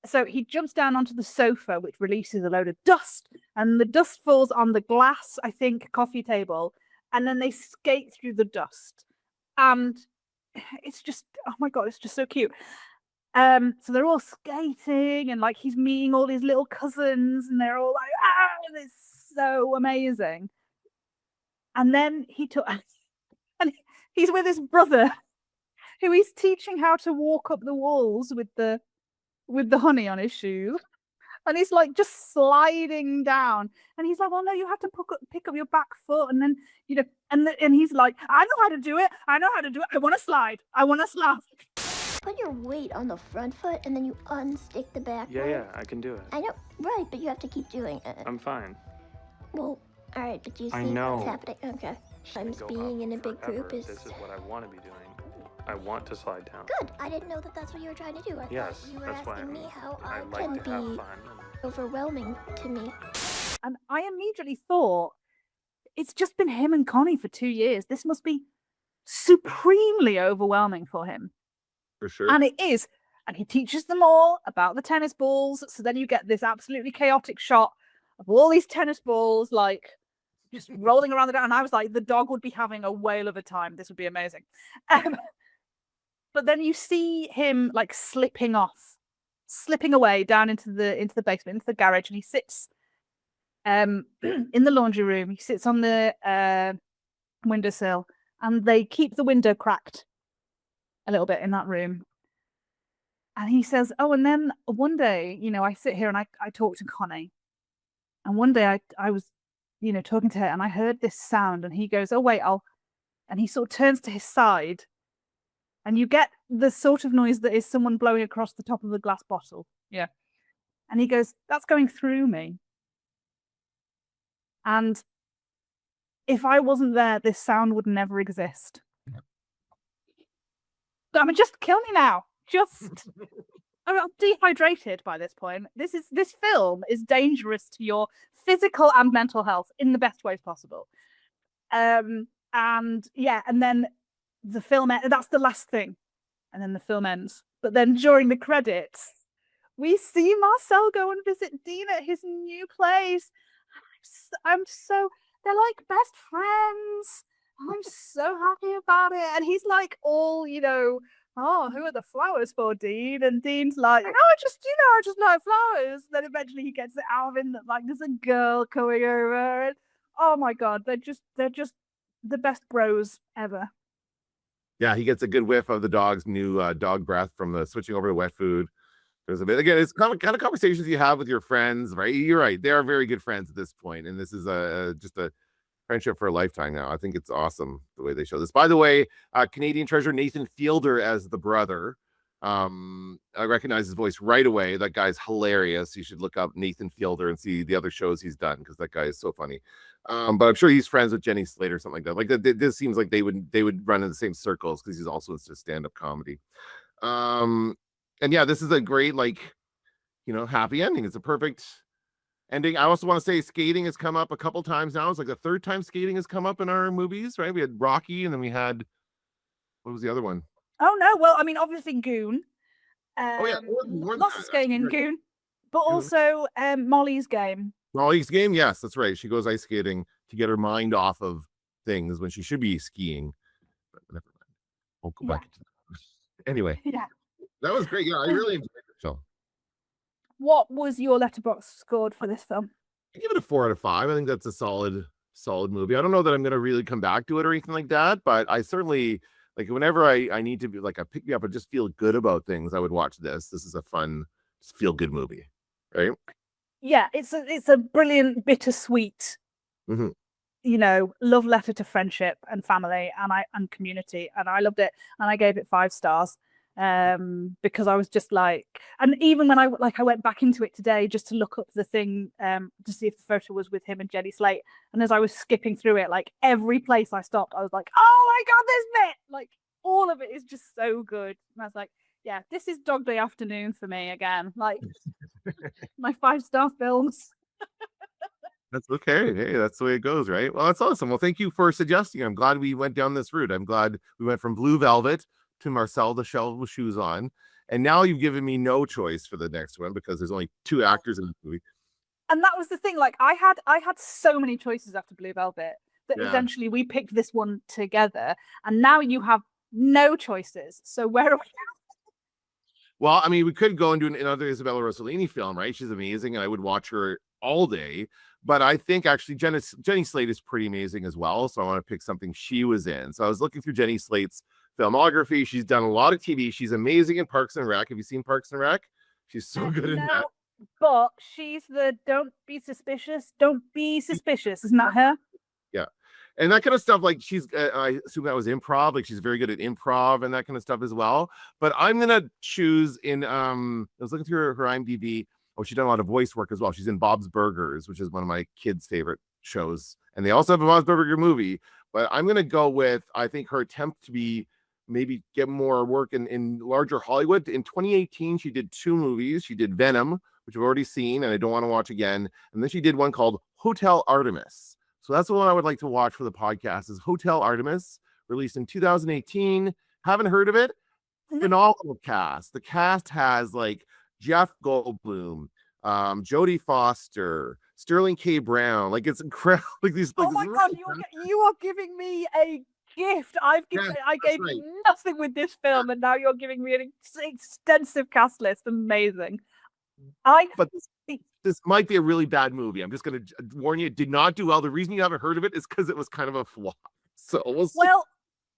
So he jumps down onto the sofa, which releases a load of dust, and the dust falls on the glass, I think, coffee table, and then they skate through the dust. And it's just, oh my god, it's just so cute. So they're all skating, and like he's meeting all his little cousins, and they're all like, it's so amazing. And then and he's with his brother, who he's teaching how to walk up the walls with the honey on his shoe, and he's like just sliding down, and he's like, well, no, you have to pick up your back foot, and then and he's like, I know how to do it, I want to slide. Put your weight on the front foot and then you unstick the back foot. Yeah, I can do it. I know, right, but you have to keep doing it. I'm fine. Well, all right, but do you see I know. what's happening? Okay. Sometimes being in a big group is... This is what I want to be doing. I want to slide down. Good. I didn't know that that's what you were trying to do. I Yes, thought you were that's why asking me how I I like can to have be fun. overwhelming to me. And I immediately thought, it's just been him and Connie for 2 years. This must be supremely overwhelming for him. For sure. And it is. And he teaches them all about the tennis balls. So then you get this absolutely chaotic shot of all these tennis balls, like just rolling around the ground. And I was like, the dog would be having a whale of a time. This would be amazing. But then you see him like slipping away down into the basement, into the garage, and he sits in the laundry room. He sits on the windowsill, and they keep the window cracked a little bit in that room. And he says, oh, and then one day, I sit here and I talk to Connie. And one day I was, talking to her, and I heard this sound, and he goes, oh, wait, and he sort of turns to his side, and you get the sort of noise that is someone blowing across the top of a glass bottle. Yeah. And he goes, that's going through me. And if I wasn't there, this sound would never exist. I mean, just kill me now. I'm dehydrated by this point. This film is dangerous to your physical and mental health in the best ways possible. And then the film that's the last thing, and then the film ends. But then during the credits, we see Marcel go and visit Dean at his new place. They're like best friends. I'm so happy about it. And he's like all, oh, who are the flowers for, Dean? And Dean's like, oh, I just like flowers. Then eventually he gets it out of him that like there's a girl coming over, and oh my god, they're just the best bros ever. Yeah, he gets a good whiff of the dog's new dog breath from the switching over to wet food. There's a bit again. It's kind of conversations you have with your friends, right? You're right; they are very good friends at this point, and this is just a friendship for a lifetime now. I think it's awesome the way they show this. By the way, Canadian treasure Nathan Fielder as the brother. I recognize his voice right away. That guy's hilarious. You should look up Nathan Fielder and see the other shows he's done, because that guy is so funny. But I'm sure he's friends with Jenny Slate or something like that. Like this seems like they would run in the same circles, because he's also into stand-up comedy. And yeah, this is a great, like, happy ending. It's a perfect ending. I also want to say skating has come up a couple times now. It's like the third time skating has come up in our movies, right? We had Rocky, and then we had, what was the other one? Oh no, well, I mean, obviously Goon. Oh yeah, Lots of skating in Goon, but also Molly's Game. Molly's Game, yes, that's right. She goes ice skating to get her mind off of things when she should be skiing. But never mind. I'll go back to that. Anyway, Yeah. that was great. Yeah, I really enjoyed the show. What was your letterbox scored for this film? I give it a 4 out of 5. I think that's a solid movie. I don't know that I'm going to really come back to it or anything like that, but I certainly, like, whenever I need to be like, I pick me up and just feel good about things, I would watch this. This is a fun, feel good movie, right? Yeah, it's a brilliant, bittersweet, love letter to friendship and family and community, and I loved it, and I gave it 5 stars. Because I was just like, and even when I went back into it today just to look up the thing to see if the photo was with him and Jenny Slate, and as I was skipping through it, like every place I stopped, I was like, oh my god, this bit, like all of it is just so good. And I was like, yeah, this is Dog Day Afternoon for me again, like my 5-star films. That's okay. Hey, that's the way it goes, right? Well, that's awesome. Well, thank you for suggesting. I'm glad we went down this route. I'm glad we went from Blue Velvet to Marcel the Shell with Shoes On, and now you've given me no choice for the next one, because there's only 2 actors in the movie. And that was the thing, like I had so many choices after Blue Velvet that eventually we picked this one together, and now you have no choices. So where are we? Well, I mean, we could go and do another Isabella Rossellini film, right? She's amazing, and I would watch her all day. But I think actually Jenny Slate is pretty amazing as well, so I want to pick something she was in. So I was looking through Jenny Slate's filmography. She's done a lot of TV. She's amazing in Parks and Rec. Have you seen Parks and Rec? She's so good in that. But she's the don't be suspicious. Isn't that her? Yeah. And that kind of stuff, like she's, I assume that was improv. Like she's very good at improv and that kind of stuff as well. But I'm going to choose in, I was looking through her IMDb. Oh, she's done a lot of voice work as well. She's in Bob's Burgers, which is one of my kids' favorite shows. And they also have a Bob's Burger movie. But I'm going to go with, I think, her attempt to maybe get more work in larger Hollywood. In 2018, she did 2 movies. She did Venom, which I've already seen and I don't want to watch again. And then she did one called Hotel Artemis. So that's the one I would like to watch for the podcast, is Hotel Artemis, released in 2018. Haven't heard of it? Phenomenal cast. The cast has like Jeff Goldblum, Jodie Foster, Sterling K. Brown. Like it's incredible. Like these. Oh my god, you are giving me a gift. I gave you nothing with this film, and now you're giving me an extensive cast list. Amazing. But this might be a really bad movie. I'm just going to warn you, it did not do well. The reason you haven't heard of it is because it was kind of a flop. So well,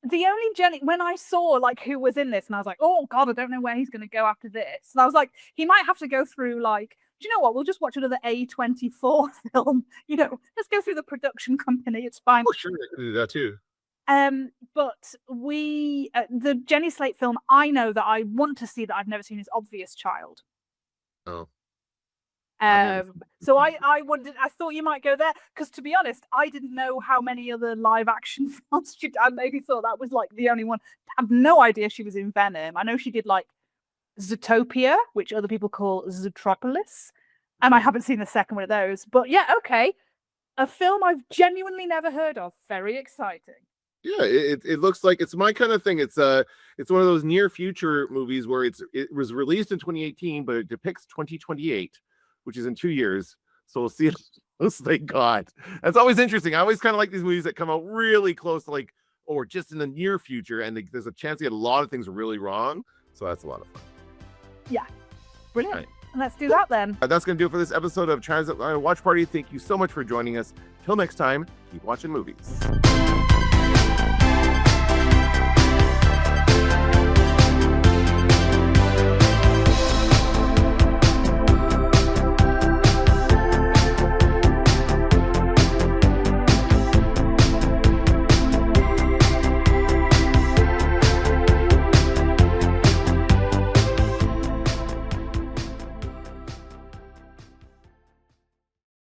the only Jenny, when I saw like who was in this, and I was like, oh god, I don't know where he's going to go after this. And I was like, he might have to go through like, do you know what? We'll just watch another A24 film. Let's go through the production company. It's fine. Oh, sure, I could do that too. But the Jenny Slate film I know that I want to see that I've never seen is Obvious Child. Oh. So I thought you might go there, because to be honest, I didn't know how many other live action films she'd done. I maybe thought that was like the only one. I have no idea she was in Venom. I know she did like Zootopia, which other people call Zootropolis, and I haven't seen the second one of those. But yeah, okay, a film I've genuinely never heard of. Very exciting. Yeah, it looks like it's my kind of thing. It's one of those near future movies where it was released in 2018, but it depicts 2028, which is in 2 years. So we'll see it. Thank God. That's always interesting. I always kind of like these movies that come out really close to like, or just in the near future, and there's a chance to get a lot of things really wrong. So that's a lot of fun. Yeah, brilliant. Right. Let's do that then. That's going to do it for this episode of Transatlantic Watch Party. Thank you so much for joining us. Till next time, keep watching movies.